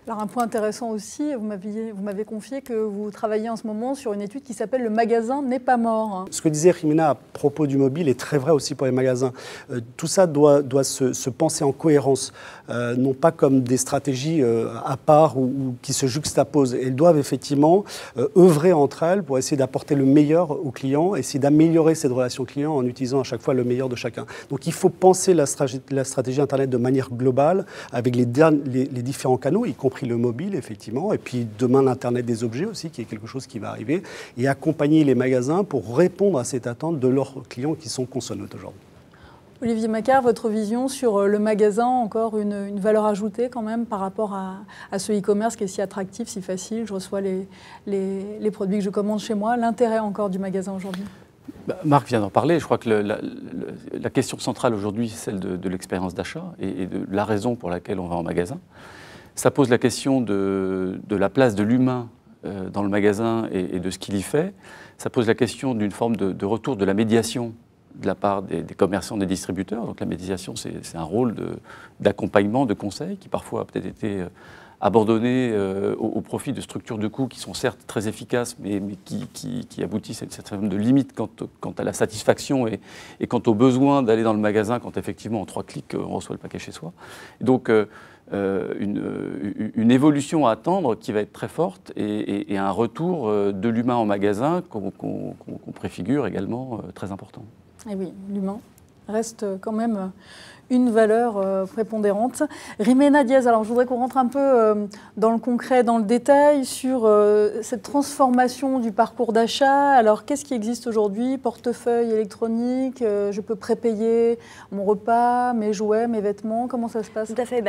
Alors un point intéressant aussi, vous m'avez confié que vous travaillez en ce moment sur une étude qui s'appelle « Le magasin n'est pas mort ». Ce que disait Jimena à propos du mobile est très vrai aussi pour les magasins. Tout ça doit se penser en cohérence, non pas comme des stratégies à part ou qui se juxtaposent. Elles doivent effectivement œuvrer entre elles pour essayer d'apporter le meilleur aux clients, essayer d'améliorer cette relation client en utilisant à chaque fois le meilleur de chacun. Donc il faut penser la stratégie Internet de manière globale avec les différents canaux, y compris le mobile, effectivement, et puis demain l'Internet des objets aussi, qui est quelque chose qui va arriver, et accompagner les magasins pour répondre à cette attente de leurs clients qui sont consommateurs aujourd'hui. Olivier Macquart, votre vision sur le magasin, encore une valeur ajoutée quand même par rapport à ce e-commerce qui est si attractif, si facile, je reçois les produits que je commande chez moi, l'intérêt encore du magasin aujourd'hui? Marc vient d'en parler. Je crois que la question centrale aujourd'hui, c'est celle de l'expérience d'achat et de la raison pour laquelle on va en magasin. Ça pose la question de la place de l'humain dans le magasin et de ce qu'il y fait. Ça pose la question d'une forme de retour de la médiation de la part des commerçants, des distributeurs. Donc la médiation, c'est un rôle d'accompagnement, de conseil, qui parfois a peut-être été abandonné au profit de structures de coûts qui sont certes très efficaces, mais qui aboutissent à une certaine forme de limite quant à la satisfaction et quant au besoin d'aller dans le magasin quand effectivement en 3 clics on reçoit le paquet chez soi. Et donc une évolution à attendre qui va être très forte et un retour de l'humain en magasin qu'on préfigure également très important. Et oui, l'humain reste quand même une valeur prépondérante. Jimena Diaz, alors je voudrais qu'on rentre un peu dans le concret, dans le détail, sur cette transformation du parcours d'achat. Alors qu'est-ce qui existe aujourd'hui? Portefeuille électronique, je peux prépayer mon repas, mes jouets, mes vêtements, comment ça se passe? Tout à fait.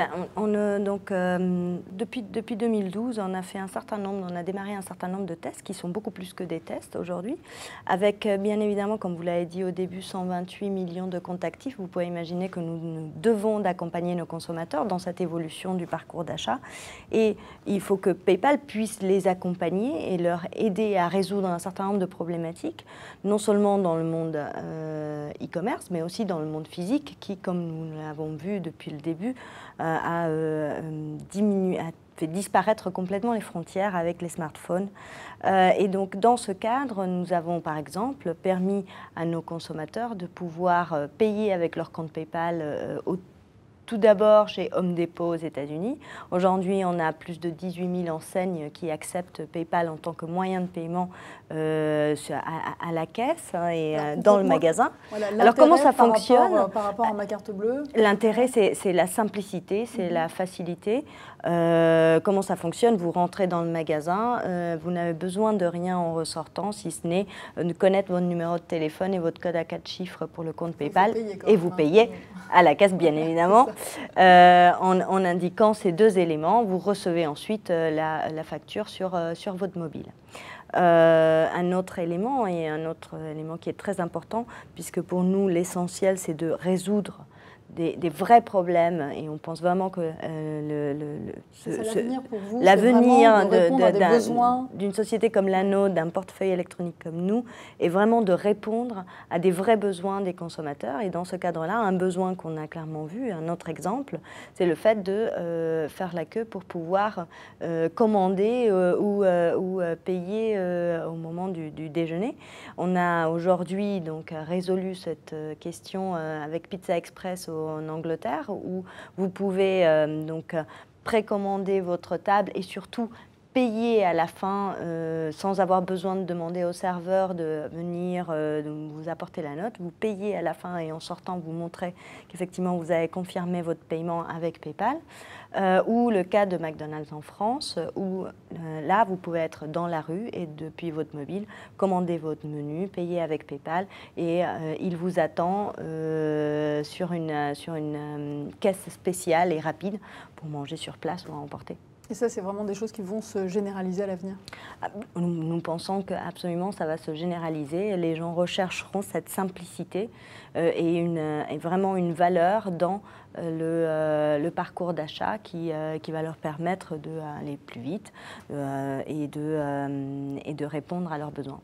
Depuis 2012, on a démarré un certain nombre de tests qui sont beaucoup plus que des tests aujourd'hui, avec bien évidemment, comme vous l'avez dit au début, 128 millions de comptes actifs. Vous pouvez imaginer que nous devons d'accompagner nos consommateurs dans cette évolution du parcours d'achat. Et il faut que PayPal puisse les accompagner et leur aider à résoudre un certain nombre de problématiques, non seulement dans le monde e-commerce, mais aussi dans le monde physique, qui, comme nous l'avons vu depuis le début, a fait disparaître complètement les frontières avec les smartphones. Et donc, dans ce cadre, nous avons, par exemple, permis à nos consommateurs de pouvoir payer avec leur compte PayPal tout d'abord chez Home Depot aux États-Unis. Aujourd'hui, on a plus de 18 000 enseignes qui acceptent PayPal en tant que moyen de paiement à la caisse et dans le magasin. Voilà, alors comment ça fonctionne par rapport à ma carte bleue? L'intérêt, c'est la simplicité, c'est la facilité. Comment ça fonctionne? Vous rentrez dans le magasin, vous n'avez besoin de rien en ressortant, si ce n'est de connaître votre numéro de téléphone et votre code à 4 chiffres pour le compte PayPal. Et vous payez à la caisse, bien évidemment. En indiquant ces 2 éléments, vous recevez ensuite la facture sur votre mobile. Un autre élément qui est très important, puisque pour nous l'essentiel c'est de résoudre des vrais problèmes, et on pense vraiment que l'avenir d'une société comme la nôtre, d'un portefeuille électronique comme nous, est vraiment de répondre à des vrais besoins des consommateurs. Et dans ce cadre-là, un besoin qu'on a clairement vu, un autre exemple, c'est le fait de faire la queue pour pouvoir commander ou payer au moment du déjeuner. On a aujourd'hui donc résolu cette question avec Pizza Express en Angleterre, où vous pouvez donc précommander votre table et surtout payer à la fin sans avoir besoin de demander au serveur de venir vous apporter la note. Vous payez à la fin et en sortant, vous montrez qu'effectivement vous avez confirmé votre paiement avec PayPal. Ou le cas de McDonald's en France, où là, vous pouvez être dans la rue et depuis votre mobile, commander votre menu, payer avec PayPal et il vous attend sur une caisse spéciale et rapide pour manger sur place ou à emporter. Et ça, c'est vraiment des choses qui vont se généraliser à l'avenir? Nous pensons qu'absolument ça va se généraliser. Les gens rechercheront cette simplicité et vraiment une valeur dans le parcours d'achat qui va leur permettre d'aller plus vite et de répondre à leurs besoins.